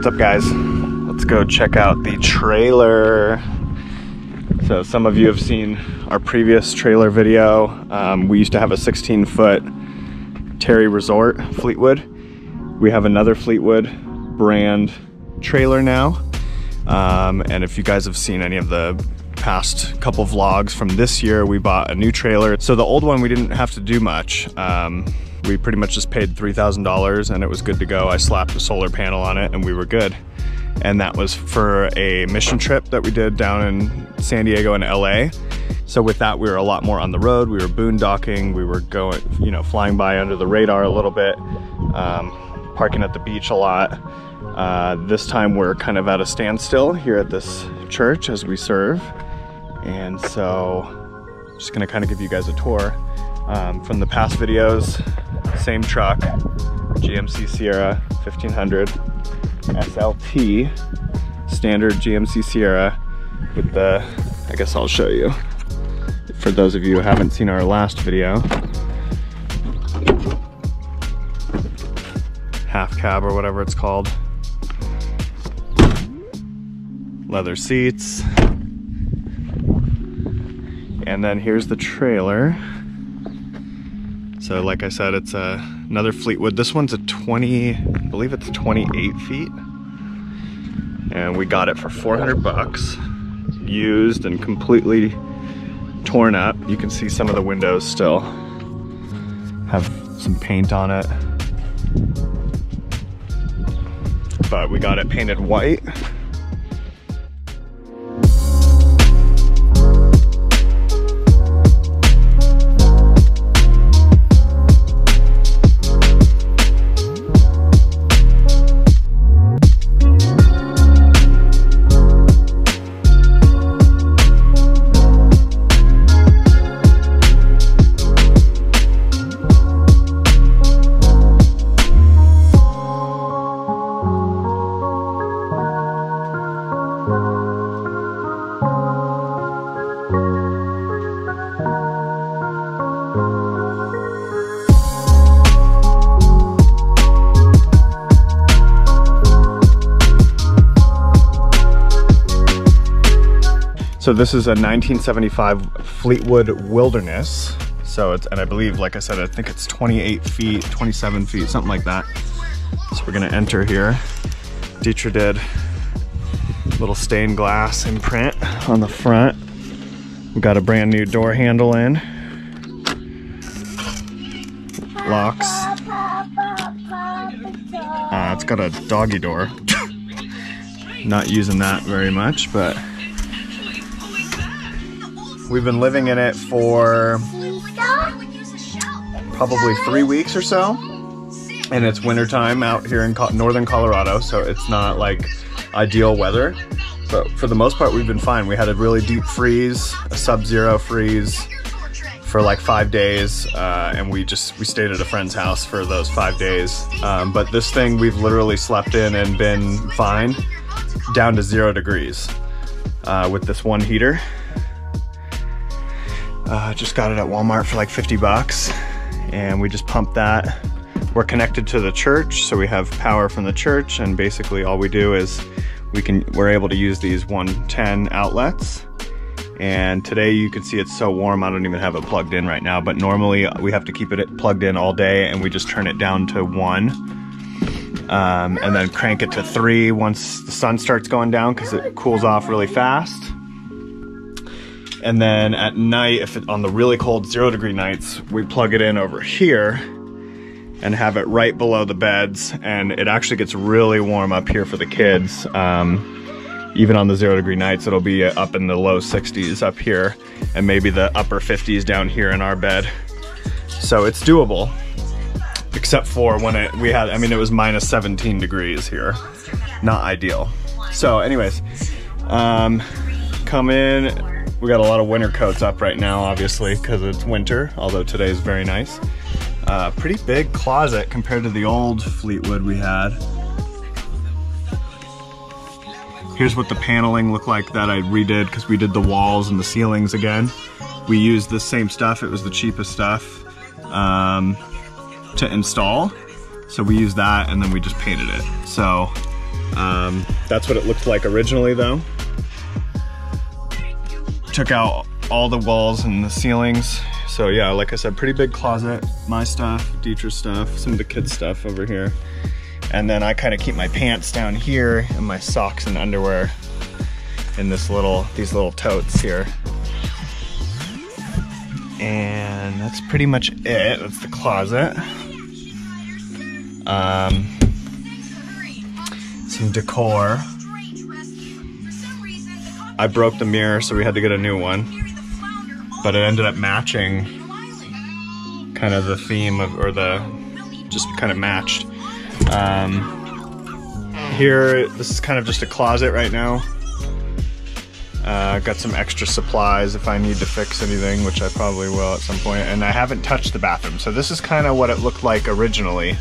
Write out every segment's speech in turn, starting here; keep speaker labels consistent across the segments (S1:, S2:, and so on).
S1: What's up, guys? Let's go check out the trailer. So some of you have seen our previous trailer video. We used to have a 16-foot Terry Resort Fleetwood. We have another Fleetwood brand trailer now. And if you guys have seen any of the past couple vlogs from this year, we bought a new trailer. So the old one, we didn't have to do much. We pretty much just paid $3,000 and it was good to go. I slapped a solar panel on it and we were good. And that was for a mission trip that we did down in San Diego and LA. So with that, we were a lot more on the road. We were boondocking. We were going, you know, flying by under the radar a little bit, parking at the beach a lot. This time we're kind of at a standstill here at this church as we serve. And so I'm just gonna kind of give you guys a tour. From the past videos, same truck, GMC Sierra 1500 SLT, standard GMC Sierra with the, I guess I'll show you. For those of you who haven't seen our last video, half cab or whatever it's called. Leather seats. And then here's the trailer. So like I said, it's another Fleetwood. This one's a 20, I believe it's 28 feet. And we got it for 400 bucks. Used and completely torn up. You can see some of the windows still have some paint on it. But we got it painted white. So this is a 1975 Fleetwood Wilderness. So it's, and I believe, like I said, I think it's 28 feet, 27 feet, something like that. So we're gonna enter here. Dietrich did little stained glass imprint on the front. We got a brand new door handle in. Locks. It's got a doggy door. Not using that very much, but we've been living in it for probably 3 weeks or so, and it's wintertime out here in northern Colorado, so it's not like ideal weather, but for the most part we've been fine. We had a really deep freeze, a sub-zero freeze for like 5 days, and we stayed at a friend's house for those 5 days. But this thing we've literally slept in and been fine, down to 0 degrees with this one heater. Just got it at Walmart for like 50 bucks, and we just pump that. We're connected to the church, so we have power from the church, and basically all we do is we're able to use these 110 outlets. And today you can see it's so warm, I don't even have it plugged in right now, but normally we have to keep it plugged in all day, and we just turn it down to 1. And then crank it to 3 once the sun starts going down, because it cools off really fast. And then at night, on the really cold 0 degree nights, we plug it in over here and have it right below the beds. And it actually gets really warm up here for the kids. Even on the 0 degree nights, it'll be up in the low 60s up here, and maybe the upper 50s down here in our bed. So it's doable, except for when it was minus 17 degrees here. Not ideal. So anyways, come in. We got a lot of winter coats up right now, obviously, because it's winter, although today is very nice. Pretty big closet compared to the old Fleetwood we had. Here's what the paneling looked like that I redid, because we did the walls and the ceilings again. We used the same stuff, it was the cheapest stuff to install. So we used that, and then we just painted it. So That's what it looked like originally though. Took out all the walls and the ceilings. So yeah, like I said, pretty big closet. My stuff, Dietrich's stuff, some of the kids' stuff over here. And then I kind of keep my pants down here and my socks and underwear in these little totes here. And that's pretty much it. That's the closet. Some decor. I broke the mirror, so we had to get a new one. But it ended up matching kind of the theme of, or just kind of matched. Here, this is kind of just a closet right now. Got some extra supplies if I need to fix anything, which I probably will at some point. And I haven't touched the bathroom. So this is kind of what it looked like originally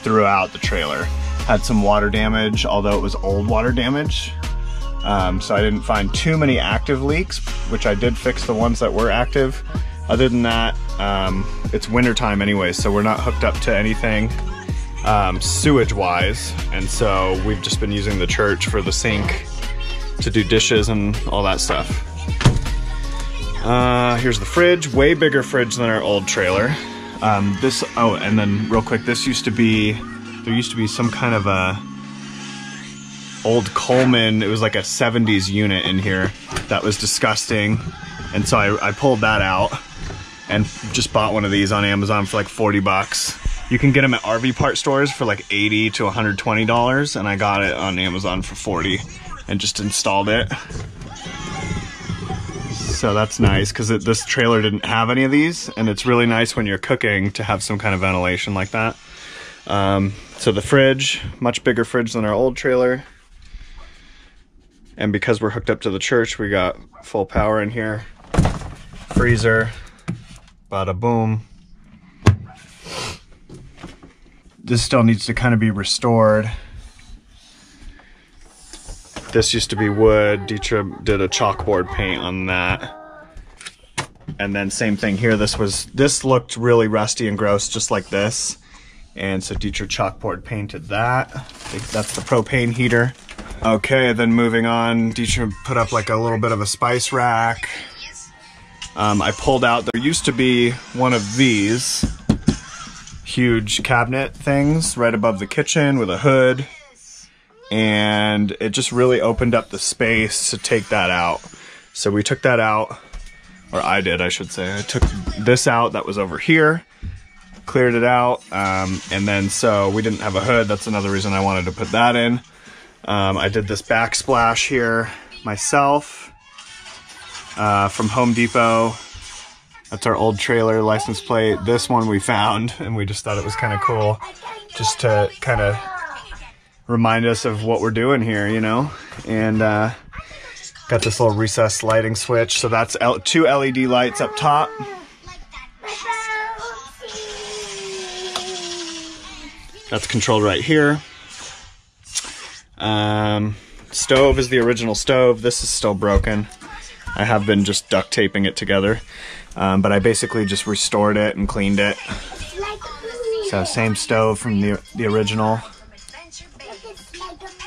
S1: throughout the trailer. Had some water damage, although it was old water damage. So I didn't find too many active leaks, which I did fix the ones that were active. Other than that, it's winter time anyway, so we're not hooked up to anything sewage-wise. And so we've just been using the church for the sink to do dishes and all that stuff. Here's the fridge, way bigger fridge than our old trailer. Oh, and then real quick, there used to be some kind of a old Coleman, it was like a 70s unit in here that was disgusting. And so I pulled that out and just bought one of these on Amazon for like 40 bucks. You can get them at RV part stores for like $80 to $120, and I got it on Amazon for 40 and just installed it. So that's nice because this trailer didn't have any of these, and it's really nice when you're cooking to have some kind of ventilation like that. So the fridge, much bigger fridge than our old trailer. And because we're hooked up to the church, we got full power in here. Freezer, bada boom. This still needs to kind of be restored. This used to be wood. Dietrich did a chalkboard paint on that. And then same thing here. This looked really rusty and gross, just like this. And so Dietrich chalkboard painted that. I think that's the propane heater. Okay, then moving on, Dietrich put up like a little bit of a spice rack. I pulled out, there used to be one of these huge cabinet things right above the kitchen with a hood. And it just really opened up the space to take that out. So we took that out, or I did, I should say. I took this out that was over here, cleared it out, and then so we didn't have a hood. That's another reason I wanted to put that in. I did this backsplash here myself from Home Depot. That's our old trailer license plate. This one we found, and we just thought it was kind of cool just to kind of remind us of what we're doing here, you know. And got this little recessed lighting switch. So that's 2 LED lights up top. That's controlled right here. Stove is the original stove. This is still broken. I have been just duct taping it together. But I basically just restored it and cleaned it. So same stove from the original.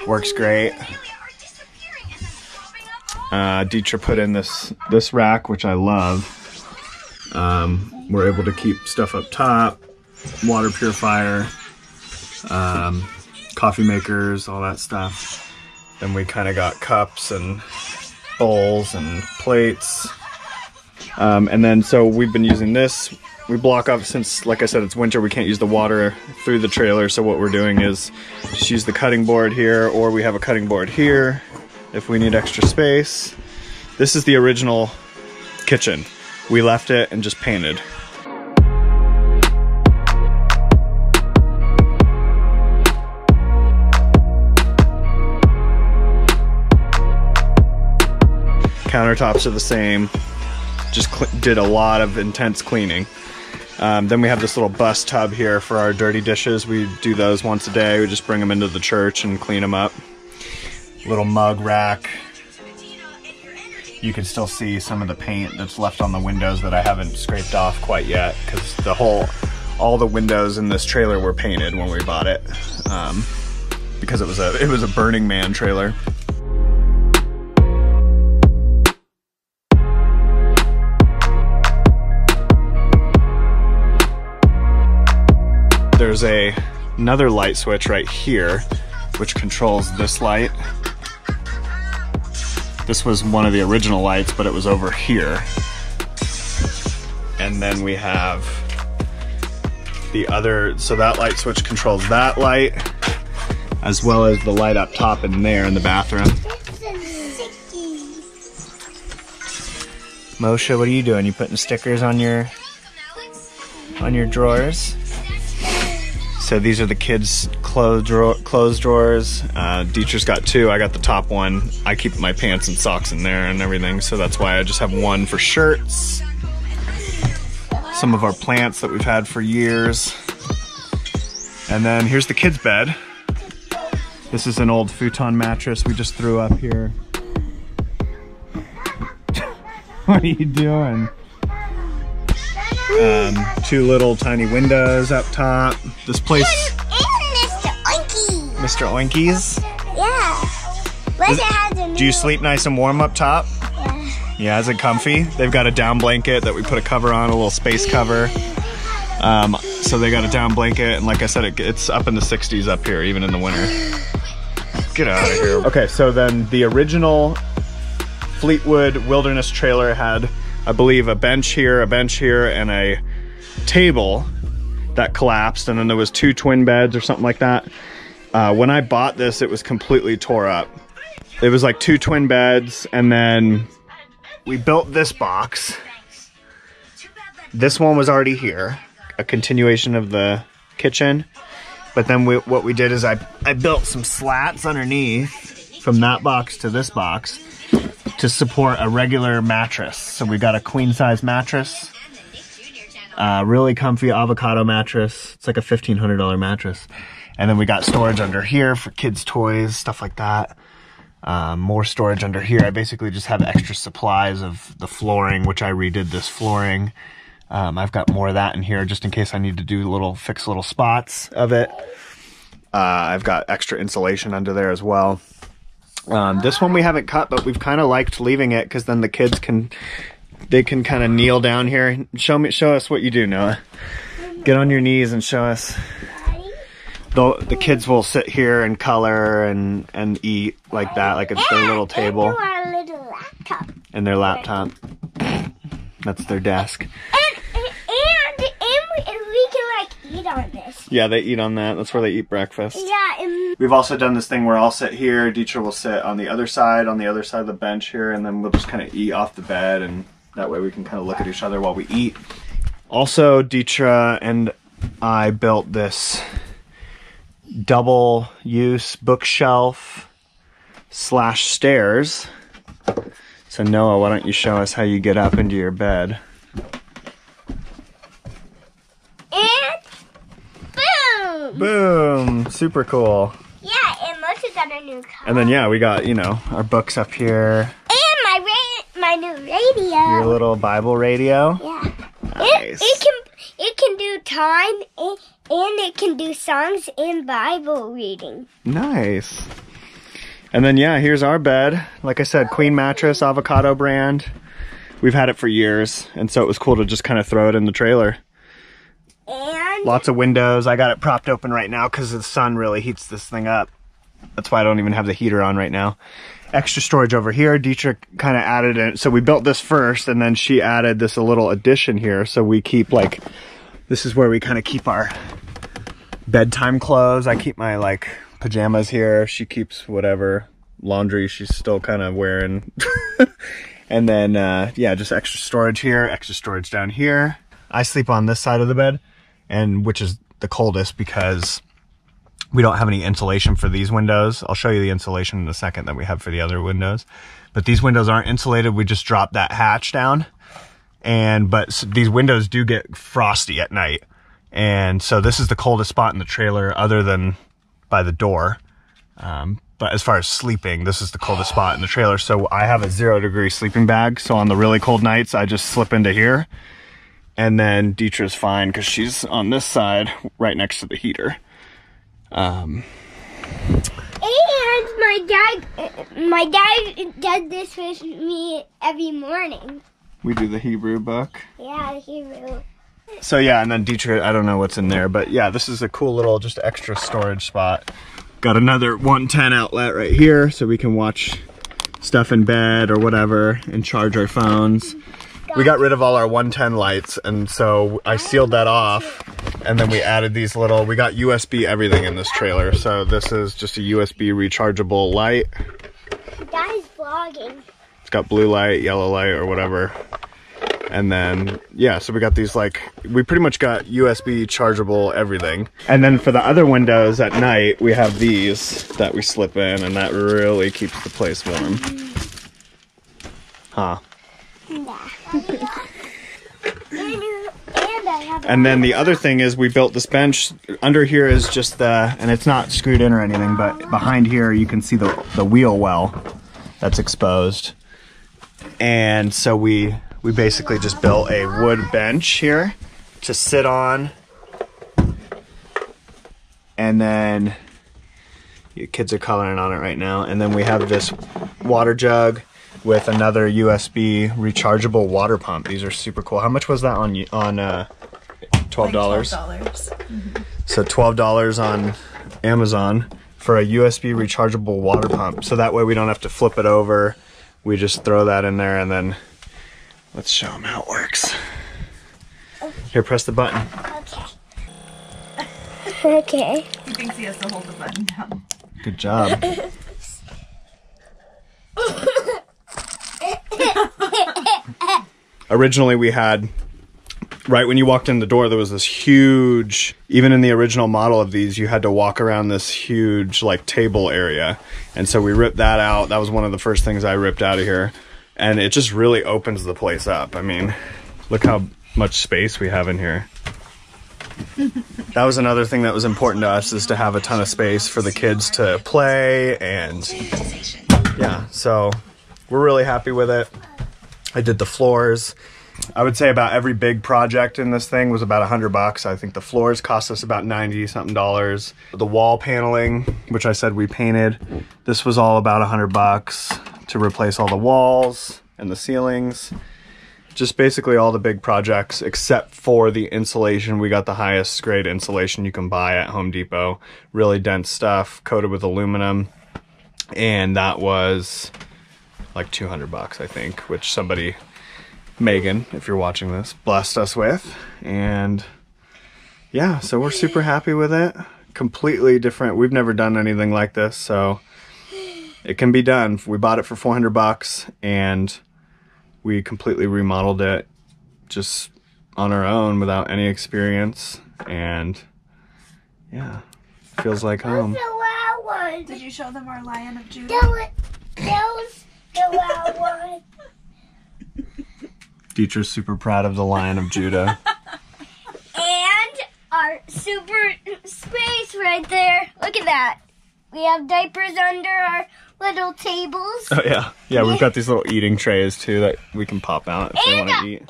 S1: Works great. Dietrich put in this rack, which I love. We're able to keep stuff up top, water purifier, coffee makers, all that stuff. Then we kind of got cups and bowls and plates. And then so we've been using this. We block off, since, like I said, it's winter, we can't use the water through the trailer. So what we're doing is just use the cutting board here, or we have a cutting board here if we need extra space. This is the original kitchen. We left it and just painted. Countertops are the same. Just did a lot of intense cleaning. Then we have this little bus tub here for our dirty dishes. We do those once a day. We just bring them into the church and clean them up. Little mug rack. You can still see some of the paint that's left on the windows that I haven't scraped off quite yet, because all the windows in this trailer were painted when we bought it. because it was a Burning Man trailer. There's another light switch right here, which controls this light. This was one of the original lights, but it was over here. And then we have the other, so that light switch controls that light, as well as the light up top in there in the bathroom. Moshe, what are you doing? You putting stickers on your drawers? So these are the kids' clothes drawers. Dietrich's got two. I got the top one. I keep my pants and socks in there and everything, so that's why I just have one for shirts. Some of our plants that we've had for years. And then here's the kids' bed. This is an old futon mattress we just threw up here. What are you doing? Two little tiny windows up top. This place.
S2: And Mr. Oinky.
S1: Mr. Oinky's?
S2: Yeah.
S1: Do you sleep nice and warm up top?
S2: Yeah.
S1: Yeah, is it comfy? They've got a down blanket that we put a cover on, a little space cover. So they got a down blanket, and like I said, it's up in the 60s up here, even in the winter. Get out of here. Okay, so then the original Fleetwood Wilderness trailer had, I believe, a bench here, and a table that collapsed, and then there was two twin beds or something like that. When I bought this, it was completely tore up. It was like two twin beds, and then we built this box. This one was already here, a continuation of the kitchen. But then what we did is I built some slats underneath from that box to this box to support a regular mattress. So we got a queen size mattress, really comfy avocado mattress. It's like a $1,500 mattress. And then we got storage under here for kids' toys, stuff like that. More storage under here. I basically just have extra supplies of the flooring, which I redid this flooring. I've got more of that in here just in case I need to fix little spots of it. I've got extra insulation under there as well. This one we haven't cut, but we've kind of liked leaving it because then the kids can kind of kneel down here. Show us what you do, Noah. Get on your knees and show us. The kids will sit here and color and eat like that, like it's their little table.
S2: And our little laptop.
S1: And their laptop. That's their desk.
S2: And we can like eat on this.
S1: Yeah, they eat on that. That's where they eat breakfast.
S2: Yeah.
S1: We've also done this thing where I'll sit here, Dietrich will sit on the other side of the bench here, and then we'll just kind of eat off the bed, and that way we can kind of look at each other while we eat. Also, Dietrich and I built this double use bookshelf / stairs. So Noah, why don't you show us how you get up into your bed?
S2: And boom!
S1: Boom! Super cool.
S2: Yeah, and Mocha got a new car.
S1: And then yeah, we got, our books up here.
S2: And my new radio.
S1: Your little Bible radio.
S2: Yeah.
S1: Nice.
S2: It can do time and it can do songs and Bible reading.
S1: Nice. And then yeah, here's our bed. Like I said, queen mattress, avocado brand. We've had it for years, and so it was cool to just kind of throw it in the trailer.
S2: And
S1: lots of windows. I got it propped open right now because the sun really heats this thing up. That's why I don't even have the heater on right now. Extra storage over here. Dietrich kind of added it. So we built this first, and then she added this a little addition here. So we keep this is where we kind of keep our bedtime clothes. I keep my pajamas here. She keeps whatever laundry she's still kind of wearing. And then, yeah, just extra storage here, extra storage down here. I sleep on this side of the bed, which is the coldest because we don't have any insulation for these windows. I'll show you the insulation in a second that we have for the other windows. But these windows aren't insulated. We just dropped that hatch down. But these windows do get frosty at night. And so this is the coldest spot in the trailer other than by the door. But as far as sleeping, this is the coldest spot in the trailer. So I have a 0-degree sleeping bag. So on the really cold nights, I just slip into here. And then Dietrich's fine because she's on this side right next to the heater.
S2: And my dad does this with me every morning.
S1: We do the Hebrew book.
S2: Yeah, Hebrew.
S1: So yeah, and then Dietrich, I don't know what's in there, but yeah, this is a cool little just extra storage spot. Got another 110 outlet right here, so we can watch stuff in bed or whatever and charge our phones. We got rid of all our 110 lights, and so I sealed that off, and then we added these little, we got USB everything in this trailer. So this is just a USB rechargeable light.
S2: Dad is vlogging.
S1: It's got blue light, yellow light, or whatever. And then, yeah, so we got these like, we pretty much got USB chargeable everything. And then for the other windows at night, we have these that we slip in, and that really keeps the place warm. Huh. And then the other thing is we built this bench. Under here is just the, and it's not screwed in or anything, but behind here you can see the wheel well that's exposed. And so we basically just built a wood bench here to sit on. And then, your kids are coloring on it right now. And then we have this water jug with another USB rechargeable water pump. These are super cool. How much was that on $12?
S3: Like $12. Mm-hmm.
S1: So $12 on Amazon for a USB rechargeable water pump. So that way we don't have to flip it over. We just throw that in there, and then let's show them how it works. Here, press the button.
S2: Okay. Okay.
S3: He thinks he has to hold the button down.
S1: Good job. Originally we had, right when you walked in the door, there was this huge, even in the original model of these, you had to walk around this huge like table area. And so we ripped that out. That was one of the first things I ripped out of here. And it just really opens the place up. I mean, look how much space we have in here. That was another thing that was important to us, is to have a ton of space for the kids to play. And yeah, so we're really happy with it. I did the floors. I would say about every big project in this thing was about $100. I think the floors cost us about $90-something. The wall paneling, which I said we painted, this was all about $100 to replace all the walls and the ceilings. Just basically all the big projects, except for the insulation. We got the highest grade insulation you can buy at Home Depot. Really dense stuff, coated with aluminum. And that was like $200, I think, which somebody, Megan, if you're watching this, blessed us with. And yeah, so we're super happy with it. Completely different. We've never done anything like this, so it can be done. We bought it for $400, and we completely remodeled it just on our own without any experience. And yeah, feels like home.
S3: Did you show them our Lion of Judah?
S2: That was the loud one.
S1: Dietrich's super proud of the Lion of Judah.
S2: And our super space right there. Look at that. We have diapers under our little tables.
S1: Oh yeah. Yeah, we've got these little eating trays too that we can pop out if they want to eat.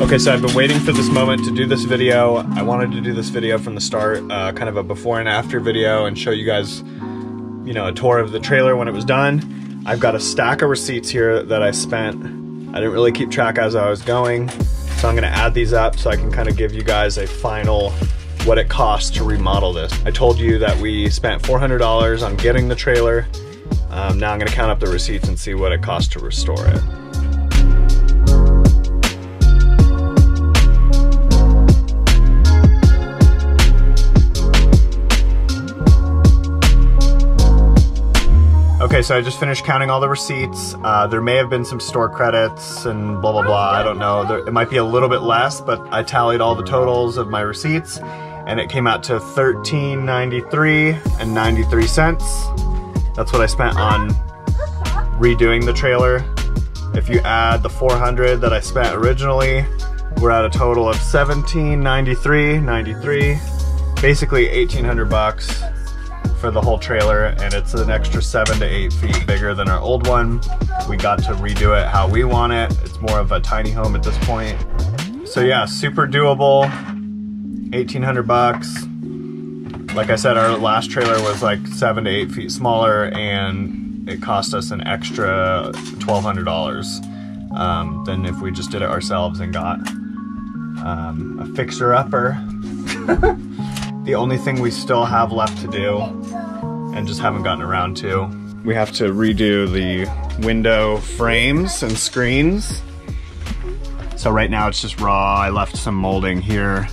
S1: Okay, so I've been waiting for this moment to do this video. I wanted to do this video from the start, kind of a before and after video, and show you guys, you know, a tour of the trailer when it was done. I've got a stack of receipts here that I spent. I didn't really keep track as I was going, so I'm gonna add these up so I can kind of give you guys a final what it costs to remodel this. I told you that we spent $400 on getting the trailer. Now I'm gonna count up the receipts and see what it costs to restore it. Okay, so I just finished counting all the receipts. There may have been some store credits and blah, blah, blah. I don't know. It might be a little bit less, but I tallied all the totals of my receipts, and it came out to $13.93.93. That's what I spent on redoing the trailer. If you add the $400 that I spent originally, we're at a total of $17.93.93. Basically $1,800 for the whole trailer, and it's an extra 7 to 8 feet bigger than our old one. We got to redo it how we want it. It's more of a tiny home at this point. So yeah, super doable, 1,800 bucks. Like I said, our last trailer was like 7 to 8 feet smaller, and it cost us an extra $1,200 than if we just did it ourselves and got a fixer-upper. The only thing we still have left to do, and just haven't gotten around to, we have to redo the window frames and screens. So right now it's just raw. I left some molding here,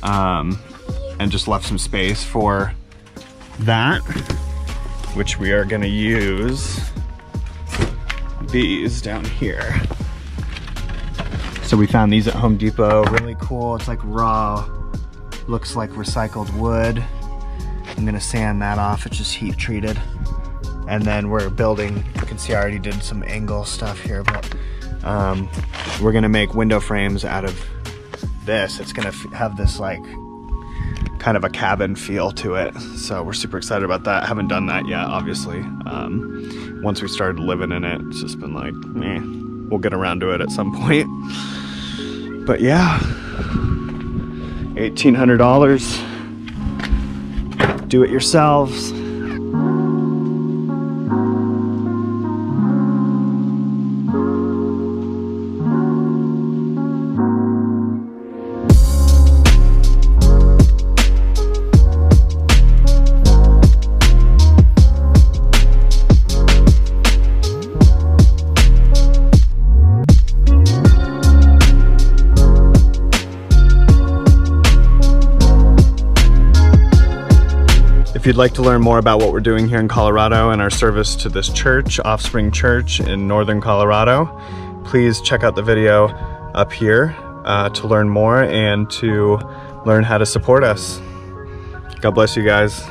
S1: and just left some space for that, which we are gonna use these down here. So we found these at Home Depot, really cool. It's like raw, looks like recycled wood. I'm gonna sand that off, it's just heat treated. And then we're building, you can see I already did some angle stuff here, but we're gonna make window frames out of this. It's gonna have this like kind of a cabin feel to it. So we're super excited about that. Haven't done that yet, obviously. Once we started living in it, it's just been like, meh, we'll get around to it at some point. But yeah, $1,800. Do it yourselves. If you'd like to learn more about what we're doing here in Colorado and our service to this church, Offspring Church in Northern Colorado, please check out the video up here to learn more and to learn how to support us. God bless you guys.